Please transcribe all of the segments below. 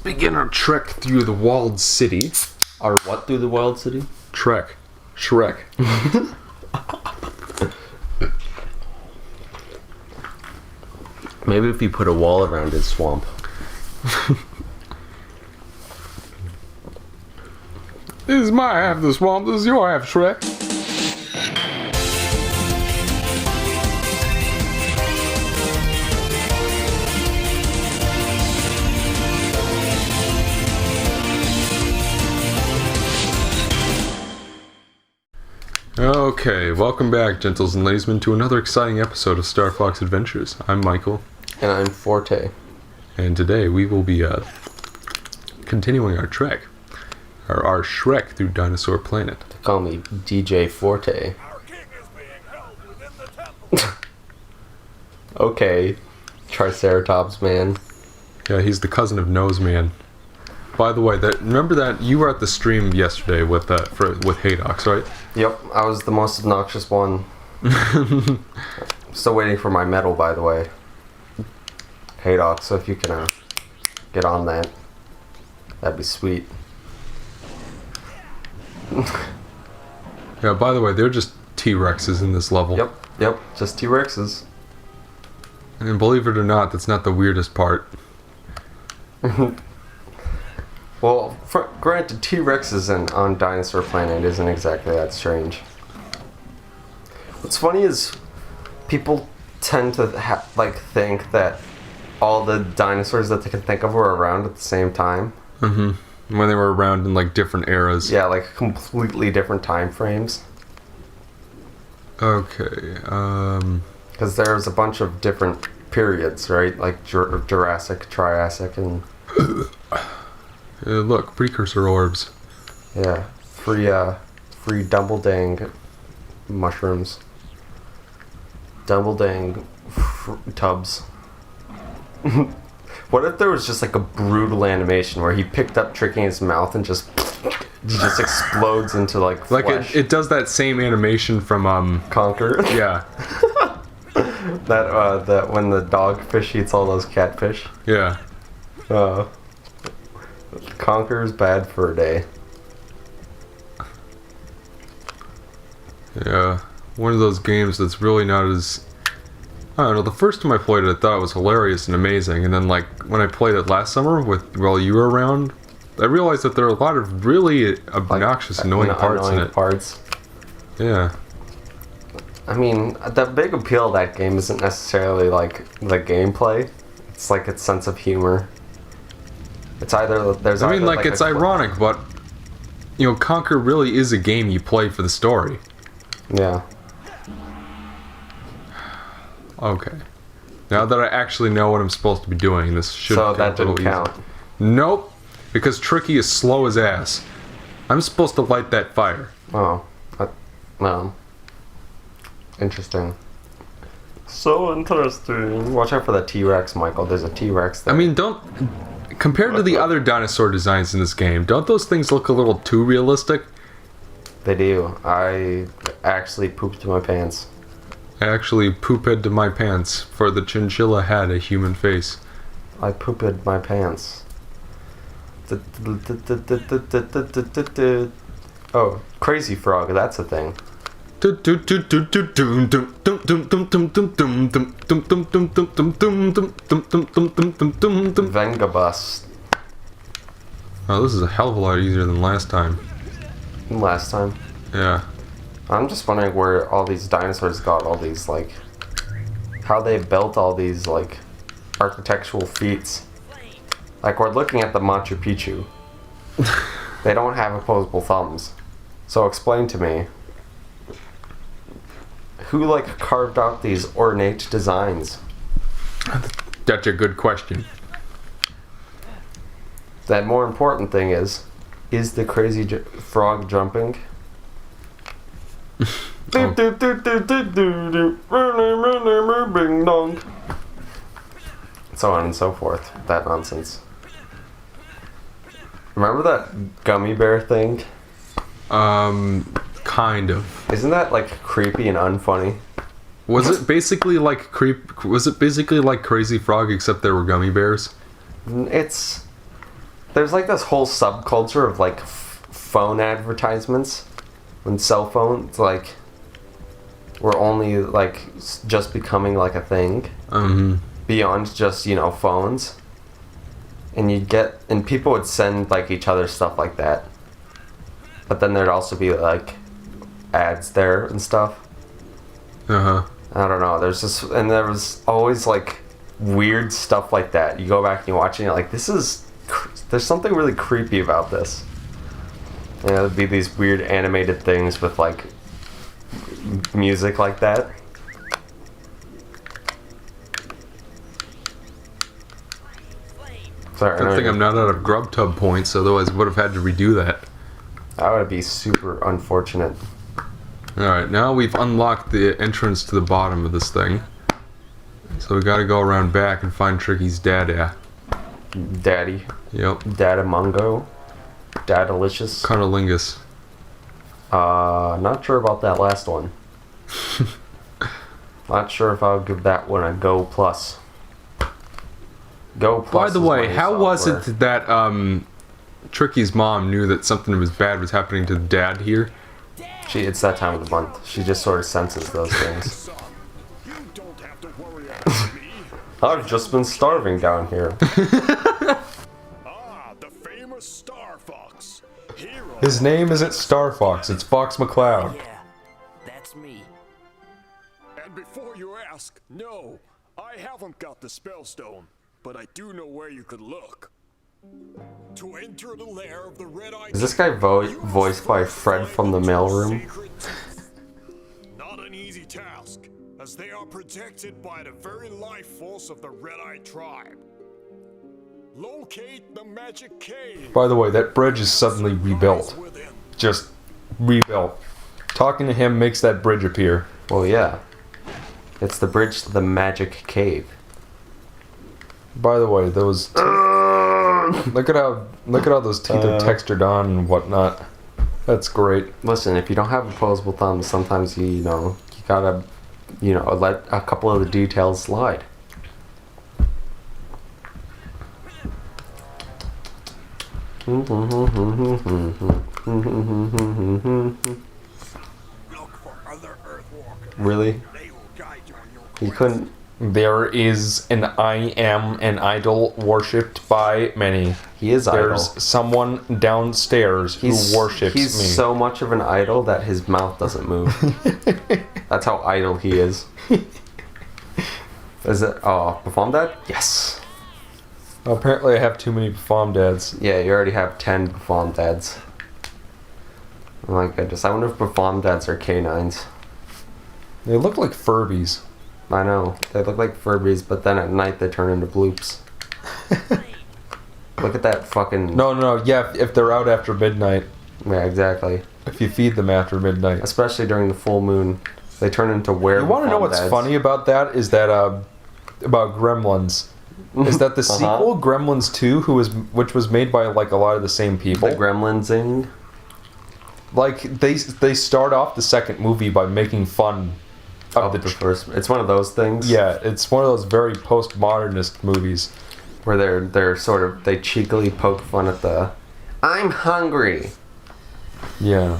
begin our trek through the walled city. Our what through the wild city? Trek. Shrek. Maybe if you put a wall around his swamp. This is my half of the swamp, this is your half, Shrek. Okay, welcome back, gentles and ladiesmen, to another exciting episode of Starfox Adventures. I'm Michael. And I'm Forte. And today we will be continuing our trek. Our Shrek through Dinosaur Planet. They call me DJ Forte. Our king is being held within the temple. Okay, Triceratops man. Yeah, he's the cousin of Nose Man. By the way, remember that you were at the stream yesterday with Haydox, right? Yep, I was the most obnoxious one. Still waiting for my medal, by the way. Haydox, so if you can get on that, that'd be sweet. Yeah, by the way, they're just T-Rexes in this level. Yep, just T-Rexes. And believe it or not, that's not the weirdest part. Well, granted, T-Rexes on Dinosaur Planet isn't exactly that strange. What's funny is people tend to think that all the dinosaurs that they can think of were around at the same time. Mm-hmm. When they were around in like different eras. Yeah, like completely different time frames. Okay. Because there's a bunch of different periods, right? Like Jurassic, Triassic, and look, precursor orbs. yeah, free Dumbledang mushrooms. Dumbledang tubs. What if there was just like a brutal animation where he picked up Tricky in his mouth and just explodes into like flesh? Like it does that same animation from Conquer. Yeah. that when the dogfish eats all those catfish. Yeah. Conquer's bad for a day. Yeah. One of those games that's really not as... I don't know, the first time I played it I thought it was hilarious and amazing, and then like when I played it last summer while you were around, I realized that there are a lot of really obnoxious, annoying parts in it. Yeah. I mean, the big appeal of that game isn't necessarily like the gameplay. It's like its sense of humor. It's it's ironic, but you know, Conquer really is a game you play for the story. Yeah. Okay. Now that I actually know what I'm supposed to be doing, this should So that didn't count. Nope. Because Tricky is slow as ass. I'm supposed to light that fire. Oh. No. Interesting. So interesting. Watch out for the T-Rex, Michael. There's a T-Rex there. I mean, compared to the other dinosaur designs in this game, don't those things look a little too realistic? They do. I actually pooped my pants. I actually pooped my pants, for the chinchilla had a human face. I pooped my pants. Oh, Crazy Frog, that's a thing. Vengabus. Oh, this is a hell of a lot easier than last time. Last time? Yeah. I'm just wondering where all these dinosaurs got all these, like... how they built all these, like, architectural feats. Like, we're looking at the Machu Picchu. They don't have opposable thumbs. So explain to me, who, like, carved out these ornate designs? That's a good question. That more important thing is the crazy frog jumping? Oh. So on and so forth. That nonsense. Remember that gummy bear thing? Kind of. Isn't that like creepy and unfunny? Was it basically like Was it basically like Crazy Frog except there were gummy bears? It's there's like this whole subculture of like phone advertisements when cell phones like were only like just becoming like a thing beyond just, you know, phones. And and people would send like each other stuff like that. But then there'd also be like ads there and stuff. I don't know. There was always like weird stuff like that. You go back and you watch it and you're like, there's something really creepy about this. And there'd be these weird animated things with like music like that. Sorry, I think I'm not out of Grubtub points, otherwise I would have had to redo that. That would be super unfortunate. Alright, now we've unlocked the entrance to the bottom of this thing. So we gotta go around back and find Tricky's dada. Daddy. Yep. Dadamongo. Dadalicious. Cunnilingus. Not sure about that last one. Not sure if I would give that one a Go Plus. Go Plus. By the way, how was software. it that Tricky's mom knew that something was bad was happening to the dad here? It's that time of the month. She just sort of senses those things. Son, you don't have to worry about me. I've just been starving down here. Ah, the famous Starfox. Hero. His name isn't Starfox, it's Fox McCloud. Yeah, that's me. And before you ask, no, I haven't got the spellstone, but I do know where you could look. To enter the lair of the red-eyed. Is this guy voiced by Fred from the mailroom? Not an easy task, as they are protected by the very life force of the red-eyed tribe. Locate the magic cave. By the way, that bridge is suddenly rebuilt. Within. Just rebuilt. Talking to him makes that bridge appear. Well, yeah. It's the bridge to the magic cave. By the way, those look at how those teeth are textured on and whatnot. That's great. Listen, if you don't have opposable thumbs, sometimes you gotta, let a couple of the details slide. Look for other Earthwalkers. Really? They will guide you on your You quest. couldn't. There is an I am an idol worshipped by many. He is There's idol. someone downstairs who worships He's me. so much of an idol that his mouth doesn't move. That's how idle he is. Is it? Oh, perform that? Yes. Well, apparently I have too many Bafom dads. Yeah, you already have 10 perform dads. Oh my goodness, I wonder if perform dads are canines. They look like Furbies. I know, they look like Furbies, but then at night they turn into bloops. Look at that fucking... No, yeah, if they're out after midnight. Yeah, exactly. If you feed them after midnight. Especially during the full moon, they turn into werewolf. You want to know what's funny about that? Is that, about Gremlins. Is that the sequel, Gremlins 2, which was made by, like, a lot of the same people. The Gremlinsing? Like, they start off the second movie by making fun of The first... It's one of those things? Yeah, it's one of those very postmodernist movies. Where they're sort of... They cheekily poke fun at the... I'm hungry! Yeah.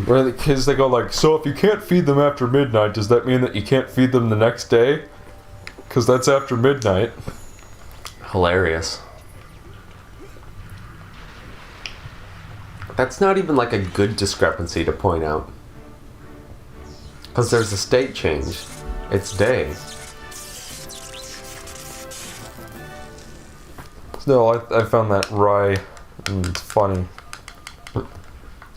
Where the kids, they go like, so if you can't feed them after midnight, does that mean that you can't feed them the next day? Because that's after midnight. Hilarious. That's not even like a good discrepancy to point out. Because there's a state change. It's day. Still, I found that wry and it's funny.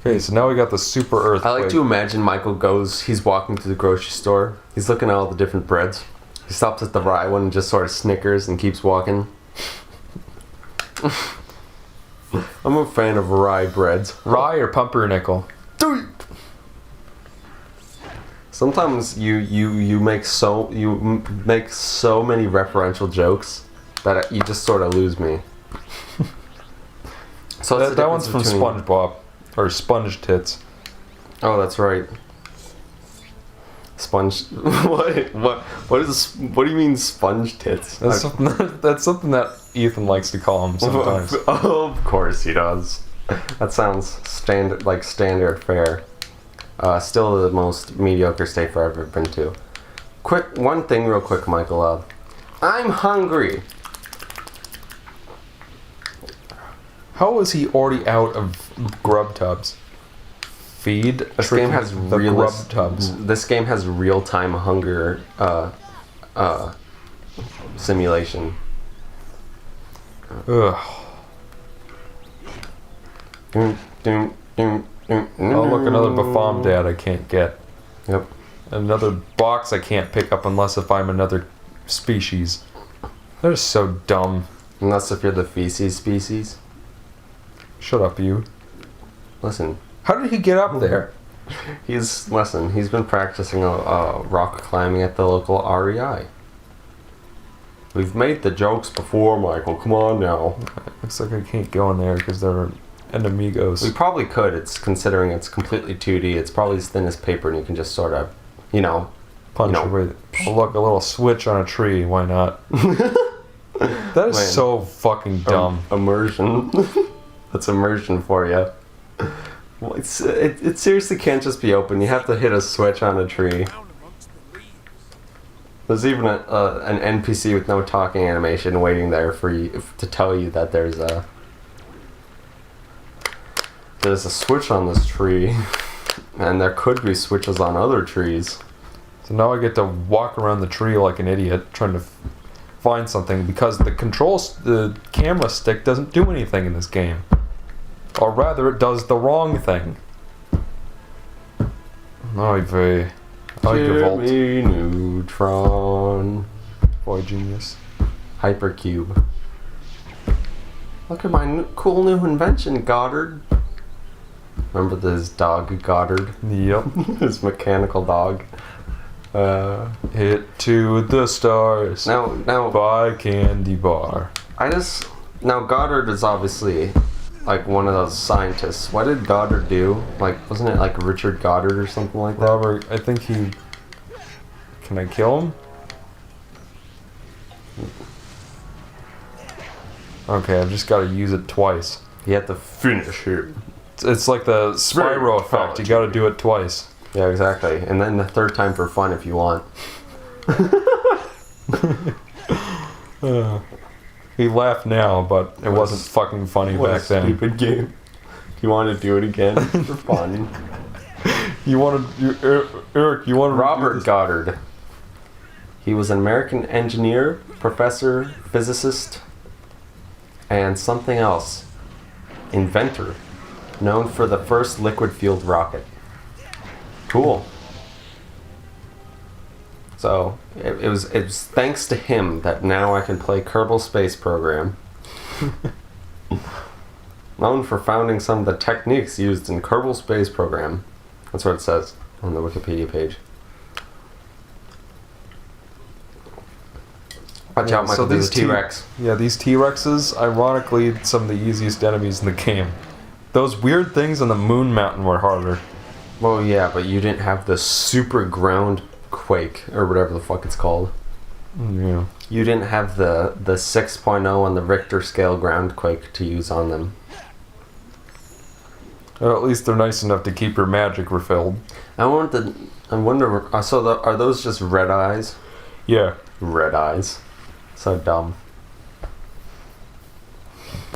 Okay, so now we got the super earthquake. I like to imagine Michael he's walking to the grocery store. He's looking at all the different breads. He stops at the rye one and just sort of snickers and keeps walking. I'm a fan of rye breads. Rye or pumpernickel? Sometimes you make so many referential jokes that you just sort of lose me. So That one's from SpongeBob. Or Sponge Tits. Oh, that's right. Sponge. What do you mean sponge tits? That's something that Ethan likes to call them sometimes. Of course he does. That sounds standard fare. Still the most mediocre state I've ever been to. One thing real quick, Michael. I'm hungry. How is he already out of grub tubs? Feed. This game has grub tubs. This game has real-time hunger simulation. Ugh. Oh look, another Bafam dad I can't get. Yep. Another box I can't pick up unless if I'm another species. They're so dumb. Unless if you're the feces species. Shut up, you. Listen. How did he get up there? He's been practicing rock climbing at the local REI. We've made the jokes before, Michael. Come on now. Looks like I can't go in there because they're enemigos. We probably could. It's considering it's completely 2D. It's probably as thin as paper, and you can just sort of, punch away. Oh, look, a little switch on a tree. Why not? That is so fucking dumb. Immersion. That's immersion for you. Well, it seriously can't just be open. You have to hit a switch on a tree. There's even an NPC with no talking animation waiting there for you to tell you that there's a switch on this tree, and there could be switches on other trees. So now I get to walk around the tree like an idiot trying to find something because the camera stick doesn't do anything in this game. Or rather, it does the wrong thing. Oy vey. Volt. Jimmy Neutron. Boy genius. Hypercube. Look at my cool new invention, Goddard. Remember this dog, Goddard? Yep. His mechanical dog. Hit to the stars. Now, Buy candy bar. Now Goddard is obviously like one of those scientists. What did Goddard do? Like, wasn't it like Richard Goddard or something like that? Robert, I think he... Can I kill him? Okay, I've just got to use it twice. You have to finish it. It's like the Spyro effect. You got to do it twice. Yeah, exactly. And then the third time for fun if you want. We laugh now, but it wasn't fucking funny back then. Stupid game. You want to do it again for fun? Eric, you want to Robert Goddard. He was an American engineer, professor, physicist, and something else. Inventor. Known for the first liquid-fueled rocket. Cool. So, it was thanks to him that now I can play Kerbal Space Program. Known for founding some of the techniques used in Kerbal Space Program. That's what it says on the Wikipedia page. Watch out, Michael, there's a T-Rex. Yeah, these T-Rexes, ironically, some of the easiest enemies in the game. Those weird things on the Moon Mountain were harder. Well, yeah, but you didn't have the super ground quake, or whatever the fuck it's called. Yeah. You didn't have the 6.0 on the Richter scale ground quake to use on them. Well, at least they're nice enough to keep your magic refilled. I wonder, are those just red eyes? Yeah. Red eyes. So dumb.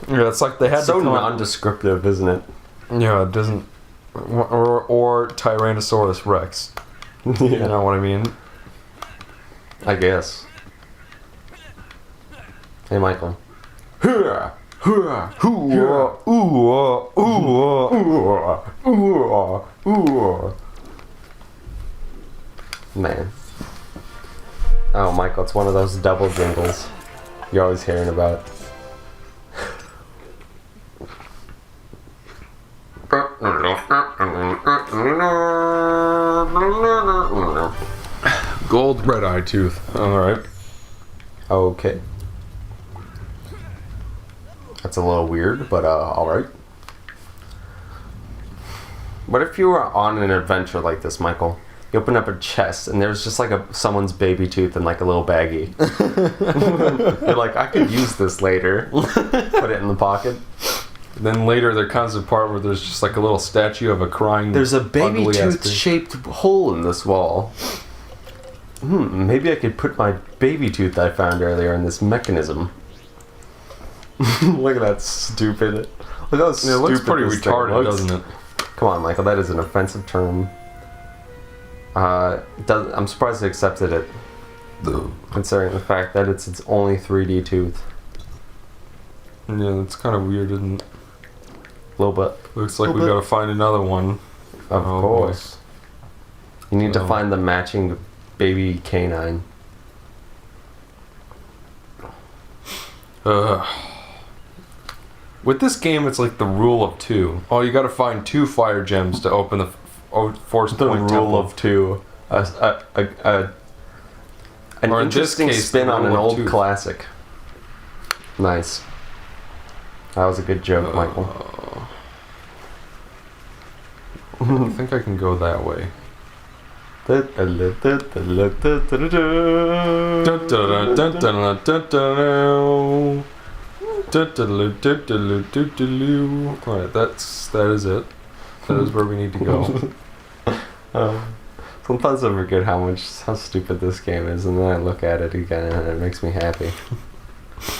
Yeah, it's like they had so to come non-descriptive, isn't it? Yeah, it doesn't... Or Tyrannosaurus Rex. Yeah. You know what I mean? I guess. Hey, Michael. Hurrah! Hurrah! Hurrah! Ooh, ooh, ooh. Man. Oh, Michael, it's one of those double jingles you're always hearing about. Gold red-eye tooth. Alright. Okay. That's a little weird, but alright. What if you were on an adventure like this, Michael? You open up a chest, and there's just like someone's baby tooth in like a little baggie. You're like, I could use this later. Put it in the pocket. Then later there comes a part where there's just like a little statue of a crying. There's a baby ugly-ass tooth-shaped hole in this wall. Maybe I could put my baby tooth I found earlier in this mechanism. Look at that stupid. Look how stupid It looks pretty this thing retarded, looks. doesn't it? Come on, Michael, that is an offensive term. I'm surprised they accepted it, considering the fact that it's its only 3D tooth. Yeah, that's kind of weird, isn't it? A little bit. Looks like we gotta find another one. Of Oh, course. You need to Oh. find the matching baby canine. With this game, it's like the rule of two. Oh, you gotta find 2 fire gems to open the force The point rule temple. of two. An Or in this interesting case, spin the on an rule of old two. classic. Nice. That was a good joke, Michael. I think I can go that way. Right, Alright, that is it. That is where we need to go. sometimes I forget how stupid this game is, and then I look at it again, and it makes me happy.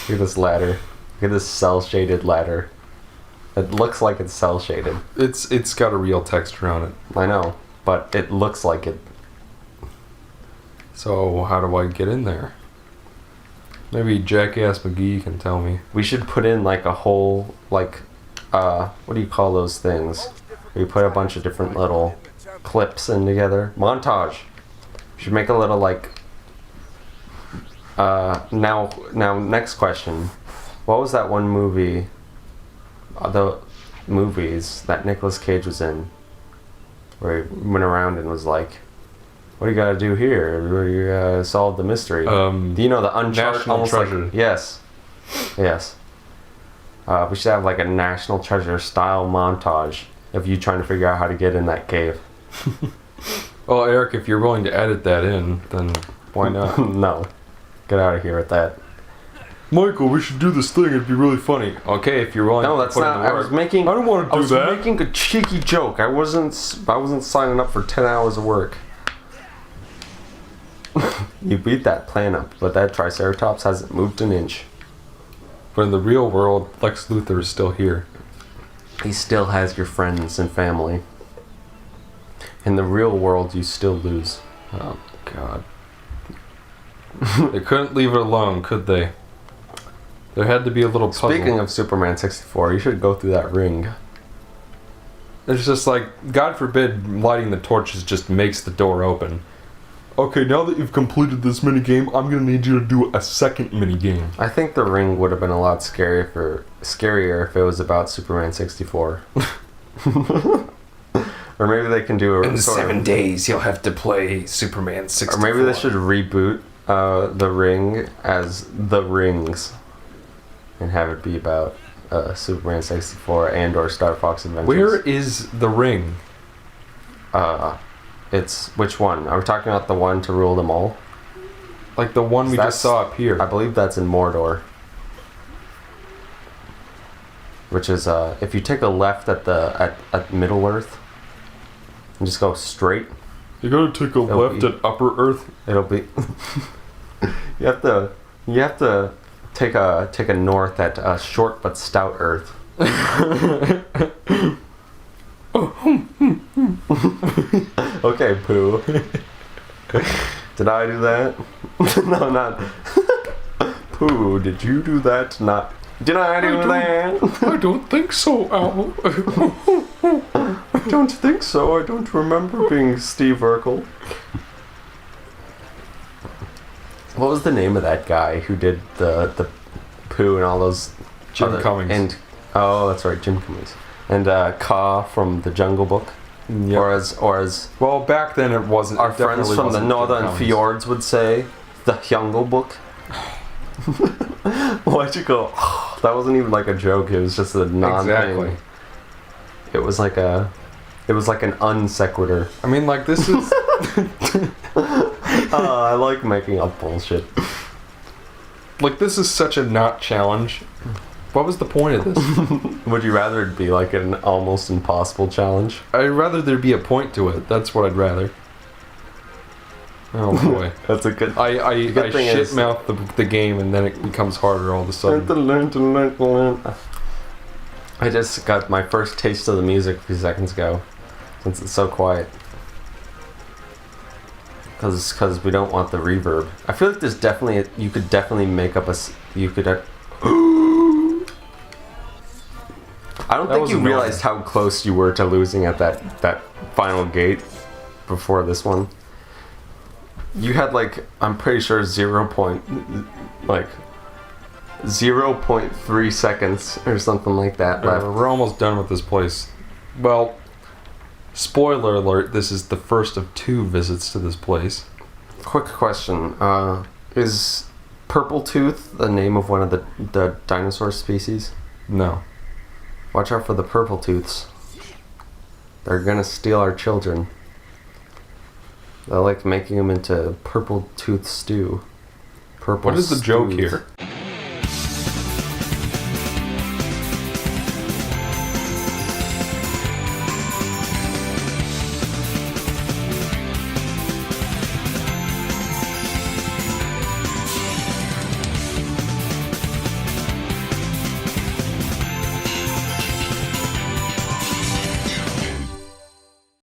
Look at this ladder. Look at this cell-shaded ladder. It looks like it's cell-shaded. It's got a real texture on it. I know, but it looks like it. So how do I get in there? Maybe Jackass McGee can tell me. We should put in like a whole, like, what do you call those things? We put a bunch of different little clips in together. Montage. We should make a little like. Now, next question. What was that one movie? The movies that Nicolas Cage was in, where he went around and was like, "What do you gotta do here? You gotta solve the mystery." Do you know the Uncharted? National Almost Treasure. Like, yes. We should have like a National Treasure style montage of you trying to figure out how to get in that cave. Well, Eric, if you're willing to edit that in, then why not? No, get out of here with that. Michael, we should do this thing. It'd be really funny. Okay, if you're willing. No, to that's put in not. the I work. was making. I don't want to I do was that. making a cheeky joke. I wasn't signing up for 10 hours of work. You beat that plan up, but that Triceratops hasn't moved an inch. But in the real world, Lex Luthor is still here. He still has your friends and family. In the real world, you still lose. Oh God. They couldn't leave it alone, could they? There had to be a little puzzle. Speaking of Superman 64, you should go through that ring. It's just like, God forbid, lighting the torches just makes the door open. Okay, now that you've completed this minigame, I'm gonna need you to do a second minigame. I think the ring would have been a lot scarier if it was about Superman 64. Or maybe they can do a In sort 7 of, days, you'll have to play Superman 64. or maybe they should reboot the ring as The Rings and have it be about Superman 64 and or Starfox Adventures. Where is the ring? It's which one? Are we talking about the one to rule them all? Like the one we That's- just saw up here. I believe that's in Mordor. Which is if you take a left at Middle Earth and just go straight, You gotta take a left be- at Upper Earth. it'll be you have to take a north at Short but Stout Earth. Okay, Pooh. Did I do that? No, not Pooh. Did you do that? Not. Did I do that? I don't think so, Owl. I don't think so. I don't remember being Steve Urkel. What was the name of that guy who did the Pooh and all those? Jim Cummings. And oh, that's right, Jim Cummings. And Ka from the Jungle Book. Yep. Or as Well, back then it wasn't. our it friends definitely from the wasn't Jim Northern Cummings. Fjords would say, the Jungle Book. Why'd you go? That wasn't even like a joke. It was just a non-thing. Exactly. It was like an un sequitur. I mean, like this is I like making up bullshit. Like, this is such a not challenge. What was the point of this? Would you rather it be like an almost impossible challenge? I'd rather there be a point to it. That's what I'd rather. Oh boy. That's a good. I good thing shit is- mouth the game and then it becomes harder all of a sudden. I just got my first taste of the music a few seconds ago, since it's so quiet. Because we don't want the reverb. I feel like there's definitely you could definitely make up you could. I don't That think was you annoying. realized how close you were to losing at that final gate before this one. You had like, I'm pretty sure 0.3 seconds or something like that left. We're almost done with this place. Well, spoiler alert, this is the first of 2 visits to this place. Quick question: is Purple Tooth the name of one of the dinosaur species? No. Watch out for the Purple Tooths. They're gonna steal our children. They like making them into purple tooth stew. Purple. What is the joke stews. here?